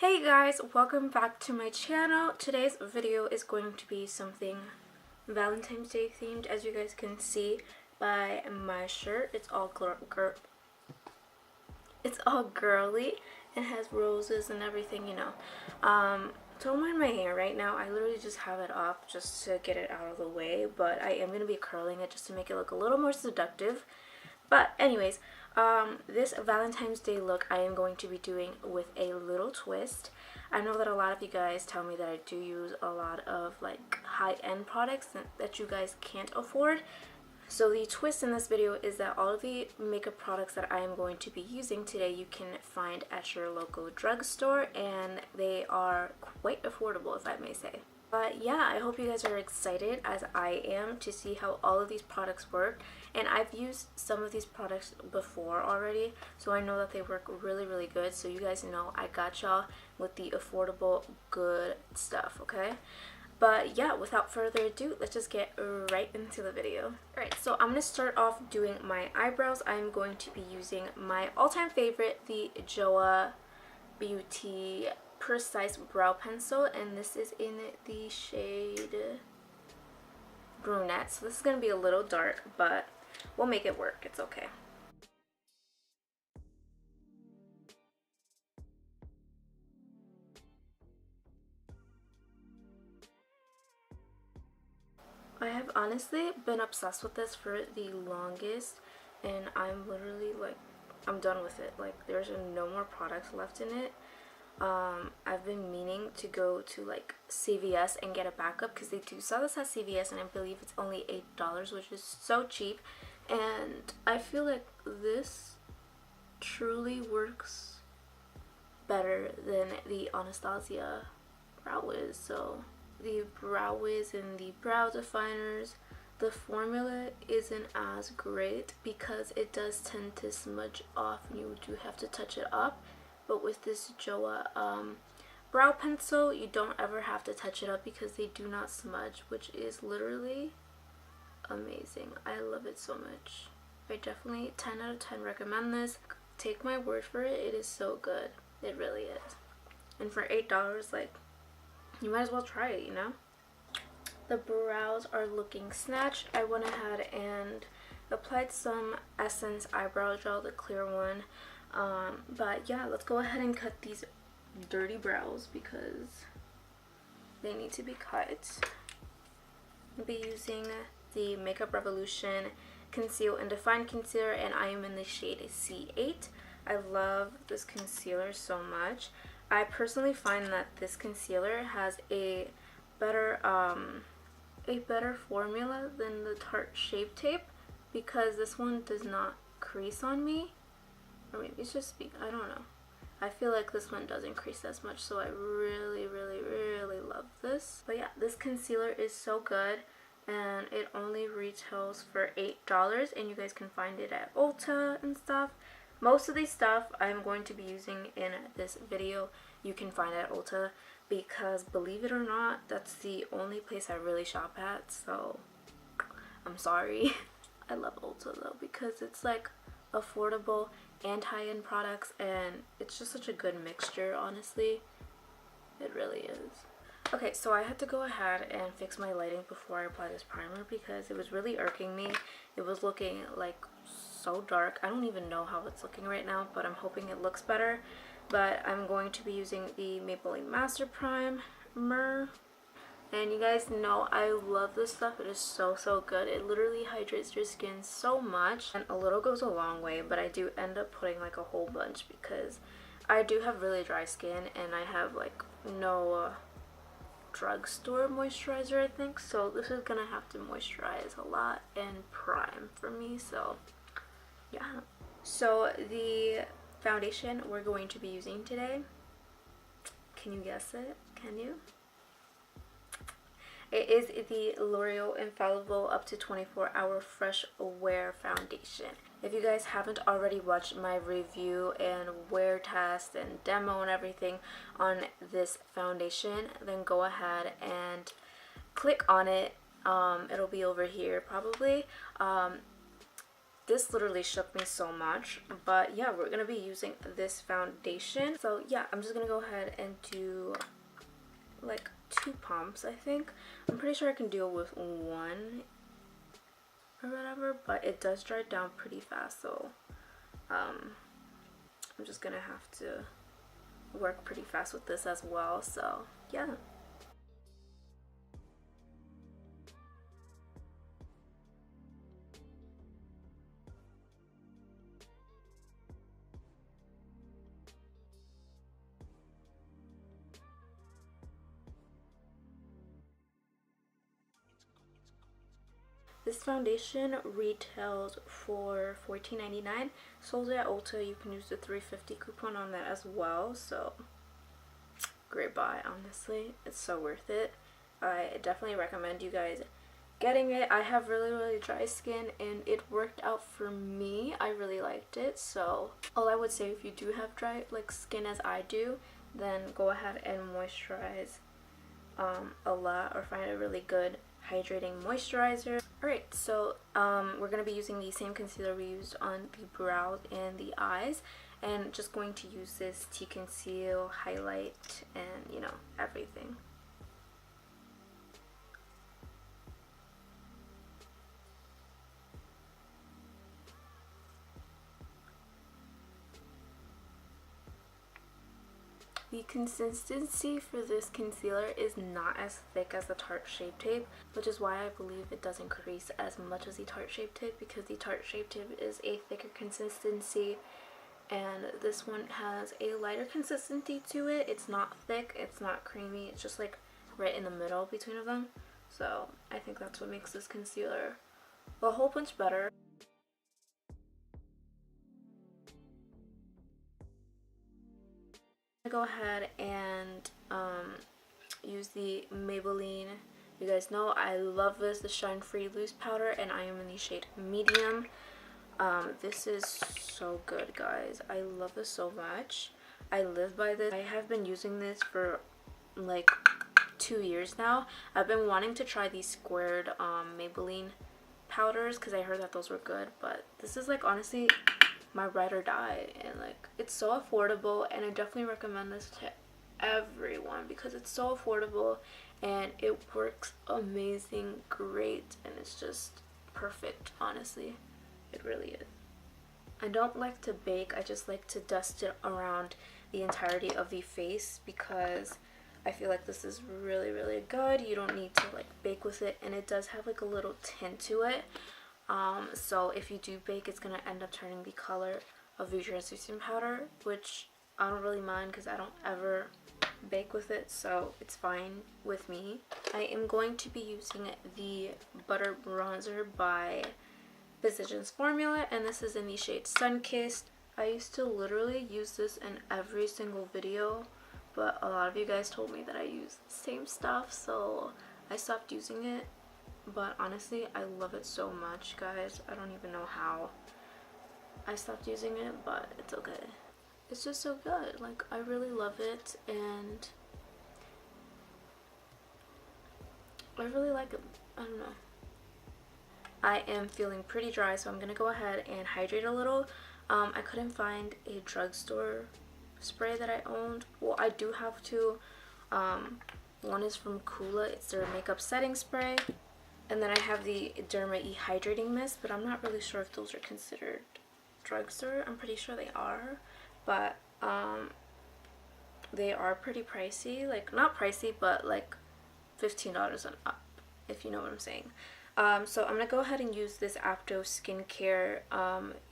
Hey guys, welcome back to my channel. Today's video is going to be something Valentine's Day themed, as you guys can see by my shirt. It's all girly and has roses and everything, you know. Don't mind my hair right now. I literally just have it up just to get it out of the way, but I am going to be curling it just to make it look a little more seductive. But anyways, this Valentine's Day look I am going to be doing with a little twist. I know that a lot of you guys tell me that I do use a lot of like high-end products that you guys can't afford. So the twist in this video is that all of the makeup products that I am going to be using today you can find at your local drugstore, and they are quite affordable, if I may say. But yeah, I hope you guys are excited as I am to see how all of these products work. And I've used some of these products before already, so I know that they work really good. So you guys know I got y'all with the affordable good stuff, okay? But yeah, without further ado, let's just get right into the video. Alright, so I'm going to start off doing my eyebrows. I'm going to be using my all-time favorite, the Joa Beauty Precise Brow Pencil, and this is in the shade Brunette. So this is going to be a little dark, but we'll make it work. It's okay. I have honestly been obsessed with this for the longest, and I'm literally like, I'm done with it. Like, there's no more products left in it. I've been meaning to go to like CVS and get a backup because they do sell this at CVS, and I believe it's only $8, which is so cheap. And I feel like this truly works better than the Anastasia Brow Wiz. So the Brow Wiz and the brow definers, the formula isn't as great because it does tend to smudge off and you do have to touch it up. But with this Joa brow pencil, you don't ever have to touch it up because they do not smudge, which is literally amazing. I love it so much. I definitely 10 out of 10 recommend this. Take my word for it, it is so good. It really is. And for $8, like, you might as well try it, you know? The brows are looking snatched. I went ahead and applied some Essence eyebrow gel, the clear one. But yeah, let's go ahead and cut these dirty brows because they need to be cut. I'll be using the Makeup Revolution Conceal and Define Concealer, and I am in the shade C8. I love this concealer so much. I personally find that this concealer has a better formula than the Tarte Shape Tape because this one does not crease on me. Or maybe it's just I don't know. I feel like this one doesn't crease as much, so I really love this. But yeah, this concealer is so good, and it only retails for $8, and you guys can find it at Ulta and stuff. Most of these stuff I'm going to be using in this video you can find at Ulta because, believe it or not, that's the only place I really shop at, so I'm sorry. I love Ulta though because it's like affordable and high-end products, and it's just such a good mixture, honestly. It really is. Okay, so I had to go ahead and fix my lighting before I apply this primer because it was really irking me. It was looking like so dark. I don't even know how it's looking right now, but I'm hoping it looks better. But I'm going to be using the Maybelline Master Primer. And you guys know I love this stuff. It is so good. It literally hydrates your skin so much, and a little goes a long way, but I do end up putting like a whole bunch because I do have really dry skin and I have like no drugstore moisturizer, I think, so this is gonna have to moisturize a lot and prime for me. So yeah, so the foundation we're going to be using today, can you guess it? Can you? It is the L'Oreal Infallible Up to 24-Hour Fresh Wear Foundation. If you guys haven't already watched my review and wear test and demo and everything on this foundation, then go ahead and click on it. It'll be over here probably. this literally shook me so much. But yeah, we're gonna be using this foundation. So yeah, I'm just gonna go ahead and do like 2 pumps, I think. I'm pretty sure I can deal with 1 or whatever, but it does dry down pretty fast, so I'm just gonna have to work pretty fast with this as well. So yeah. This foundation retails for $14.99. Sold it at Ulta. You can use the $3.50 coupon on that as well. So great buy, honestly. It's so worth it. I definitely recommend you guys getting it. I have really dry skin and it worked out for me. I really liked it. So all I would say, if you do have dry like skin as I do, then go ahead and moisturize a lot, or find a really good hydrating moisturizer. Alright, so we're going to be using the same concealer we used on the brows and the eyes, and just going to use this to conceal, highlight, and you know, everything. The consistency for this concealer is not as thick as the Tarte Shape Tape, which is why I believe it doesn't crease as much as the Tarte Shape Tape, because the Tarte Shape Tape is a thicker consistency and this one has a lighter consistency to it. It's not thick, it's not creamy, it's just like right in the middle between them. So I think that's what makes this concealer a whole bunch better. Go ahead and use the Maybelline. You guys know I love this, the Shine Free Loose Powder, and I am in the shade medium. This is so good, guys. I love this so much. I live by this. I have been using this for like 2 years now. I've been wanting to try these squared Maybelline powders because I heard that those were good, but this is like honestly my ride or die, and like it's so affordable, and I definitely recommend this to everyone because it's so affordable and it works amazing, great, and it's just perfect. Honestly, it really is. I don't like to bake, I just like to dust it around the entirety of the face because I feel like this is really good. You don't need to like bake with it, and it does have like a little tint to it. So if you do bake, it's gonna end up turning the color of the translucent powder, which I don't really mind because I don't ever bake with it, so it's fine with me. I am going to be using the Butter Bronzer by Physicians Formula, and this is in the shade Sunkissed. I used to literally use this in every single video, but a lot of you guys told me that I use the same stuff, so I stopped using it. But honestly, I love it so much, guys. I don't even know how I stopped using it, but it's okay. It's just so good. Like, I really love it, and I really like it. I don't know. I am feeling pretty dry, so I'm gonna go ahead and hydrate a little. I couldn't find a drugstore spray that I owned. Well, I do have two. One is from Kula. It's their makeup setting spray. And then I have the Derma E Hydrating Mist, but I'm not really sure if those are considered drugstore. I'm pretty sure they are, but they are pretty pricey. Like, not pricey, but like $15 and up, if you know what I'm saying. So I'm going to go ahead and use this Apto Skincare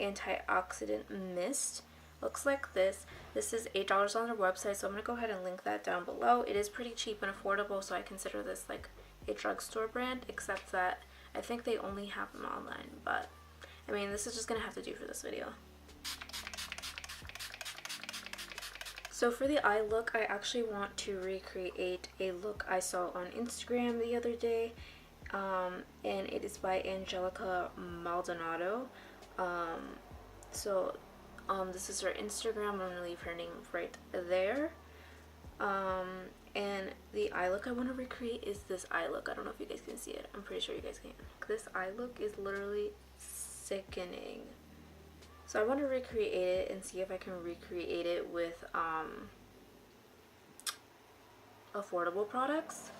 Antioxidant Mist. Looks like this. This is $8 on their website, so I'm going to go ahead and link that down below. It is pretty cheap and affordable, so I consider this like a drugstore brand, except that I think they only have them online, but I mean, this is just gonna have to do for this video. So for the eye look, I actually want to recreate a look I saw on Instagram the other day, and it is by Angelica Maldonado. This is her Instagram. I'm gonna leave her name right there. And the eye look I want to recreate is this eye look. I don't know if you guys can see it. I'm pretty sure you guys can. This eye look is literally sickening. So I want to recreate it and see if I can recreate it with affordable products.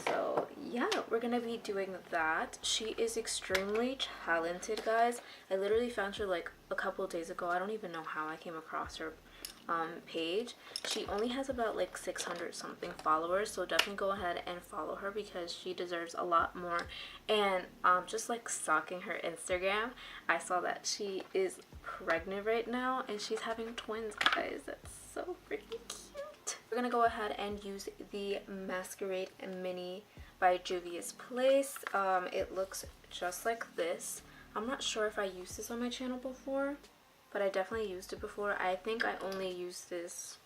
So yeah, we're gonna be doing that. She is extremely talented, guys. I literally found her like a couple days ago. I don't even know how I came across her page. She only has about like 600 something followers, so definitely go ahead and follow her because she deserves a lot more. And just like stalking her Instagram, I saw that she is pregnant right now and she's having twins, guys. That's so freaking cute. We're gonna go ahead and use the Masquerade Mini by Juvia's Place. It looks just like this. I'm not sure if I used this on my channel before, but I definitely used it before. I think I only used this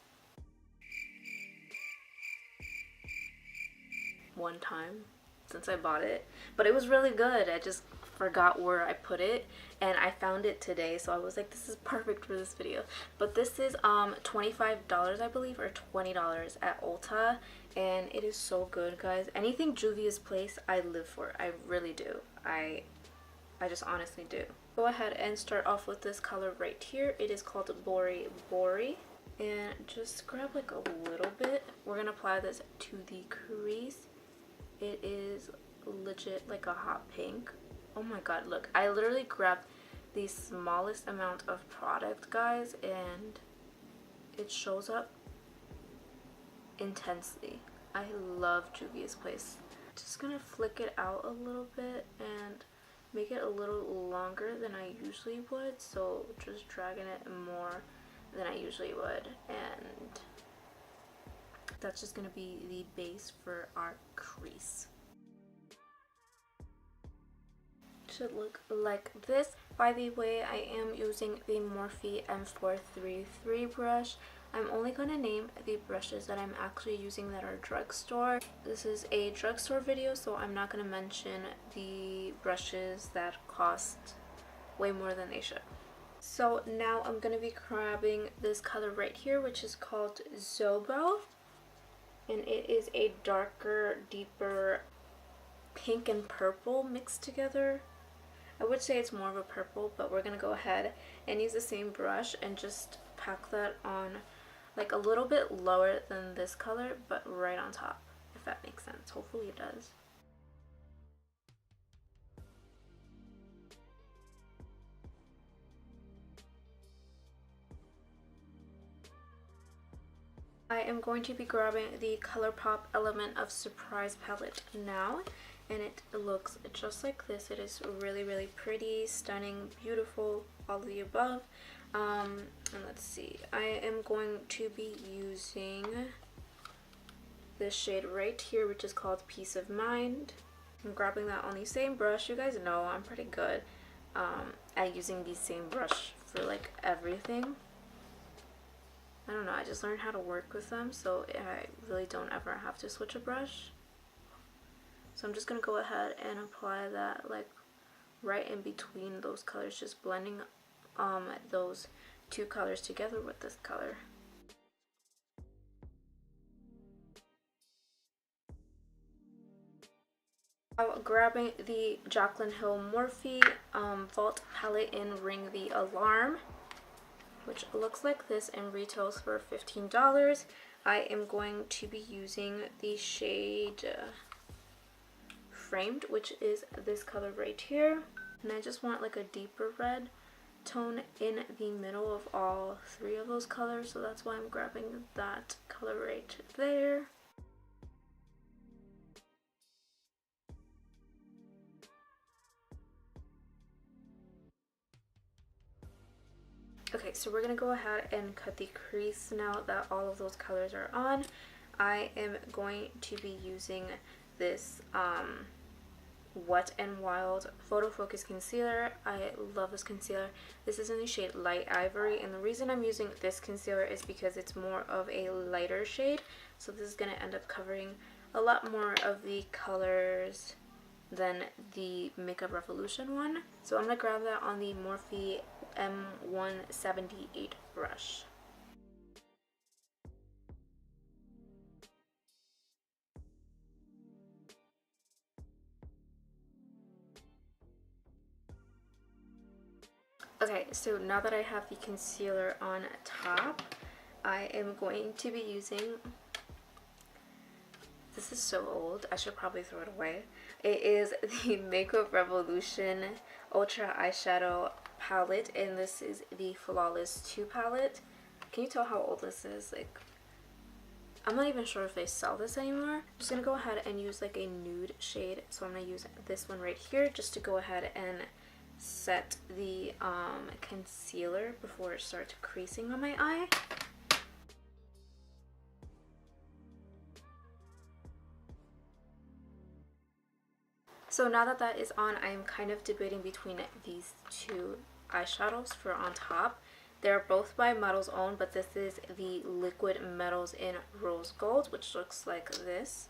one time since I bought it, but it was really good. I just forgot where I put it and I found it today, so I was like, this is perfect for this video. But this is $25 I believe, or $20 at Ulta, and it is so good, guys. Anything Juvia's Place I live for. I really do. I just honestly do. Go ahead and start off with this color right here. It is called Bori Bori, and just grab like a little bit. We're gonna apply this to the crease. It is legit like a hot pink. Oh my god, look, I literally grabbed the smallest amount of product, guys, and it shows up intensely. I love Juvia's Place. Just gonna flick it out a little bit and make it a little longer than I usually would, so just dragging it more than I usually would, and that's just gonna be the base for our crease. Should look like this. By the way, I am using the Morphe M433 brush. I'm only going to name the brushes that I'm actually using that are Drugstore. This is a Drugstore video, so I'm not going to mention the brushes that cost way more than they should. So now I'm going to be grabbing this color right here, which is called Zobo, and it is a darker, deeper pink and purple mixed together. I would say it's more of a purple, but we're gonna go ahead and use the same brush and just pack that on like a little bit lower than this color, but right on top, if that makes sense. Hopefully it does. I am going to be grabbing the ColourPop Element of Surprise palette now, and it looks just like this. It is really, really pretty, stunning, beautiful, all of the above. And let's see, I am going to be using this shade right here, which is called Peace of Mind. I'm grabbing that on the same brush. You guys know I'm pretty good at using the same brush for like everything. I don't know, I just learned how to work with them, so I really don't ever have to switch a brush. So I'm just going to go ahead and apply that like right in between those colors, just blending those two colors together with this color. I'm grabbing the Jaclyn Hill Morphe Vault palette in Ring the Alarm, which looks like this and retails for $15. I am going to be using the shade Framed, which is this color right here, and I just want like a deeper red tone in the middle of all three of those colors, so that's why I'm grabbing that color right there. Okay, so we're gonna go ahead and cut the crease now that all of those colors are on. I am going to be using this Wet n Wild Photo Focus Concealer. I love this concealer. This is in the shade Light Ivory, and the reason I'm using this concealer is because it's more of a lighter shade, so this is going to end up covering a lot more of the colors than the Makeup Revolution one. So I'm going to grab that on the Morphe M178 brush. so now that I have the concealer on top, I am going to be using, this is so old, I should probably throw it away. It is the Makeup Revolution Ultra Eyeshadow Palette, and this is the Flawless 2 palette. Can you tell how old this is? Like, I'm not even sure if they sell this anymore. I'm just going to go ahead and use like a nude shade. So I'm going to use this one right here just to go ahead and set the concealer before it starts creasing on my eye. So now that that is on, I am kind of debating between these two eyeshadows for on top. They're both by Models Own, but this is the Liquid Metals in Rose Gold, which looks like this.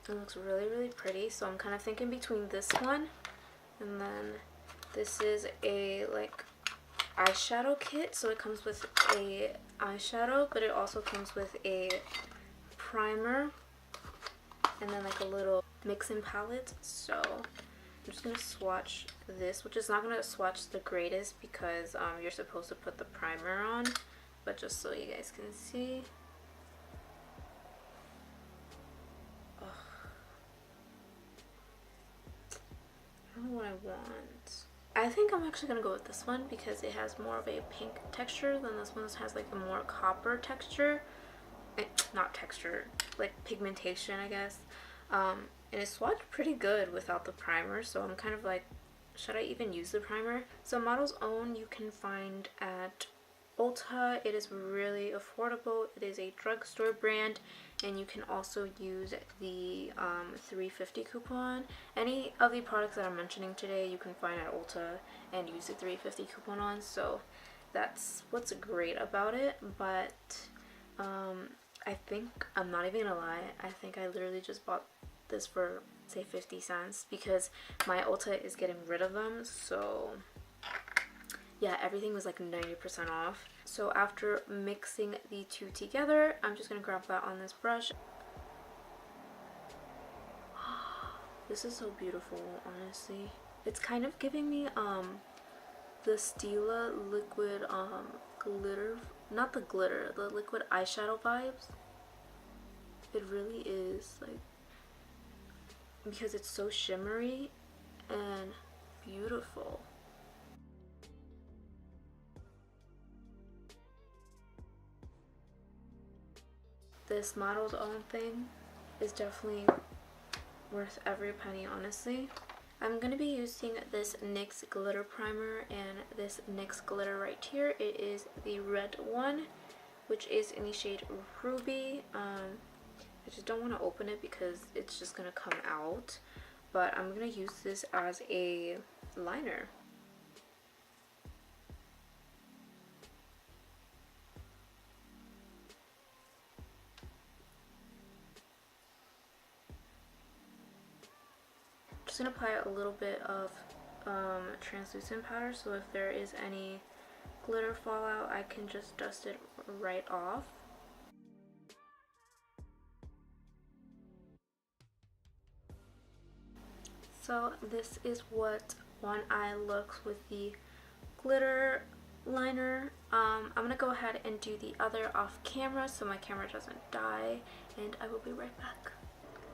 It looks really, really pretty. So I'm kind of thinking between this one, and then this is a like eyeshadow kit. So it comes with a eyeshadow, but it also comes with a primer and then like a little mix-in palette. So I'm just gonna swatch this, which is not gonna swatch the greatest because you're supposed to put the primer on, but just so you guys can see. Ugh. I don't know what I want. I think I'm actually gonna go with this one because it has more of a pink texture than this one has like a more copper texture. Not texture, like pigmentation, I guess. And it swatched pretty good without the primer, so I'm kind of like, should I even use the primer? So Models Own you can find at Ulta. It is really affordable. It is a drugstore brand, and you can also use the $3.50 coupon. Any of the products that I'm mentioning today you can find at Ulta and use the $3.50 coupon on, so that's what's great about it. But I think, I'm not even gonna lie, I think I literally just bought this for say 50 cents because my Ulta is getting rid of them. So yeah, everything was like 90% off. So after mixing the two together, I'm just gonna grab that on this brush. This is so beautiful, honestly. It's kind of giving me the Stila liquid glitter, not the glitter, the liquid eyeshadow vibes. It really is, like, because it's so shimmery and beautiful. This Models Own thing is definitely worth every penny, honestly. I'm going to be using this NYX glitter primer and this NYX glitter right here. It is the red one, which is in the shade Ruby. I just don't want to open it because it's just going to come out. But I'm going to use this as a liner. Just going to apply a little bit of translucent powder, so if there is any glitter fallout, I can just dust it right off. So this is what one eye looks with the glitter liner. I'm gonna go ahead and do the other off camera so my camera doesn't die, and I will be right back.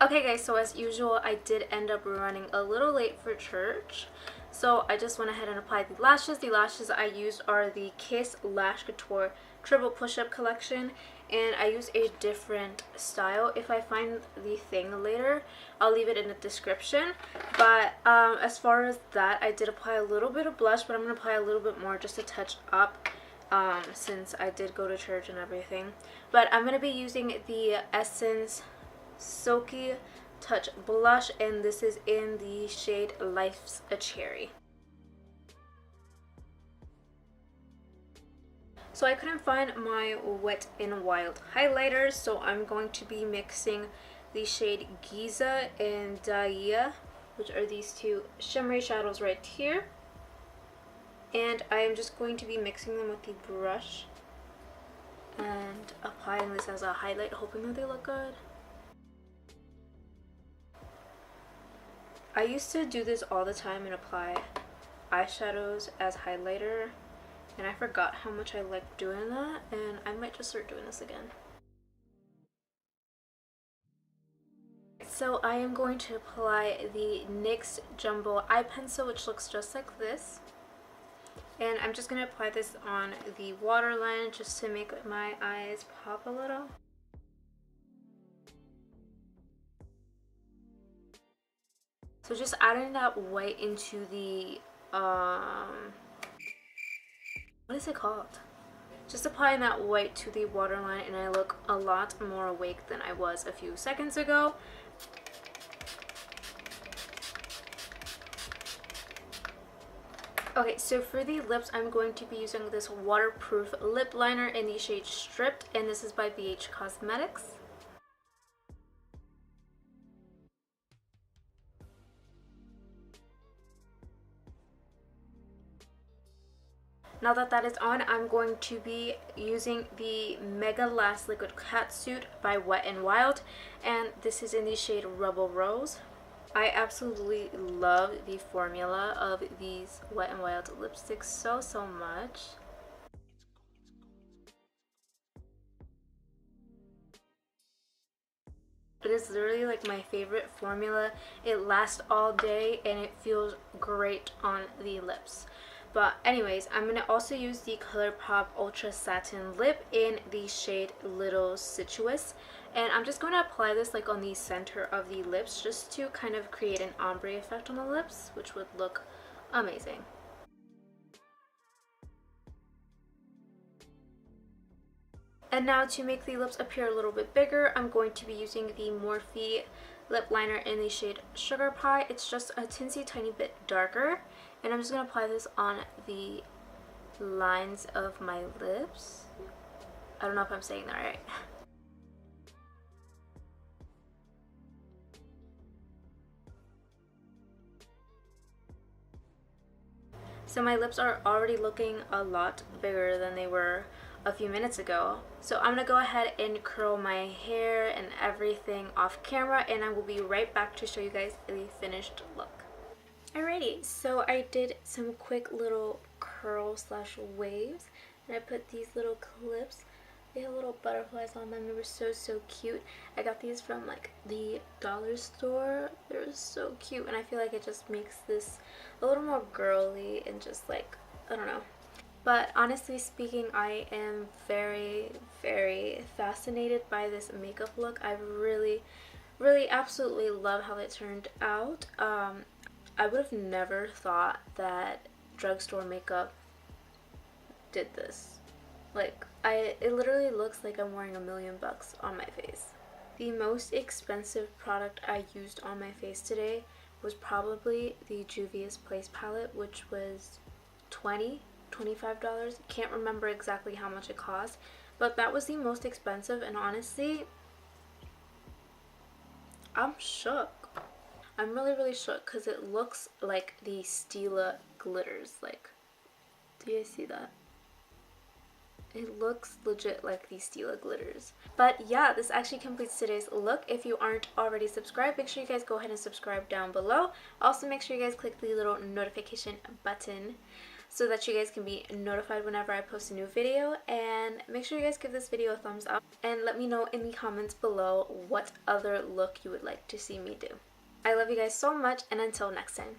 Okay guys, so as usual I did end up running a little late for church, so I just went ahead and applied the lashes. The lashes I used are the Kiss Lash Couture Triple Push-Up Collection, and I use a different style. If I find the thing later, I'll leave it in the description. But as far as that, I did apply a little bit of blush, but I'm going to apply a little bit more just to touch up since I did go to church and everything. But I'm going to be using the Essence Silky Touch Blush, and this is in the shade Life's a Cherry. So I couldn't find my Wet n Wild highlighters, so I'm going to be mixing the shade Giza and Daya, which are these two shimmery shadows right here. And I am just going to be mixing them with the brush and applying this as a highlight, hoping that they look good. I used to do this all the time and apply eyeshadows as highlighter, And I forgot how much I like doing that, and I might just start doing this again. So I am going to apply the NYX Jumbo Eye Pencil, which looks just like this. And I'm just going to apply this on the waterline just to make my eyes pop a little. So just adding that white into the, what is it called? Just applying that white to the waterline, and I look a lot more awake than I was a few seconds ago. Okay, so for the lips, I'm going to be using this waterproof lip liner in the shade Stripped, and this is by BH Cosmetics. Now that that is on, I'm going to be using the Mega Last Liquid Catsuit by Wet n Wild, and this is in the shade Rebel Rose. I absolutely love the formula of these Wet n Wild lipsticks so much. It is literally like my favorite formula. It lasts all day and it feels great on the lips. But anyways, I'm going to also use the ColourPop Ultra Satin Lip in the shade Little Scituous. And I'm just going to apply this like on the center of the lips just to kind of create an ombre effect on the lips, which would look amazing. And now to make the lips appear a little bit bigger, I'm going to be using the Morphe lip liner in the shade Sugar Pie. It's just a teensy tiny bit darker. And I'm just going to apply this on the lines of my lips. I don't know if I'm saying that right. So my lips are already looking a lot bigger than they were a few minutes ago. So I'm going to go ahead and curl my hair and everything off camera, and I will be right back to show you guys the finished look. Alrighty, so I did some quick little curl slash waves, and I put these little clips. They had little butterflies on them. They were so cute. I got these from like the dollar store. They're so cute, and I feel like it just makes this a little more girly and just like, I don't know. But honestly speaking, I am very fascinated by this makeup look. I really absolutely love how it turned out. I would have never thought that drugstore makeup did this. Like, it literally looks like I'm wearing $1 million on my face. The most expensive product I used on my face today was probably the Juvia's Place palette, which was $25. Can't remember exactly how much it cost, but that was the most expensive, and honestly, I'm shook. I'm really shook because it looks like the Stila glitters. Like, do you guys see that? It looks legit like the Stila glitters. But yeah, this actually completes today's look. If you aren't already subscribed, make sure you guys go ahead and subscribe down below. Also, make sure you guys click the little notification button so that you guys can be notified whenever I post a new video. And make sure you guys give this video a thumbs up and let me know in the comments below what other look you would like to see me do. I love you guys so much, and until next time.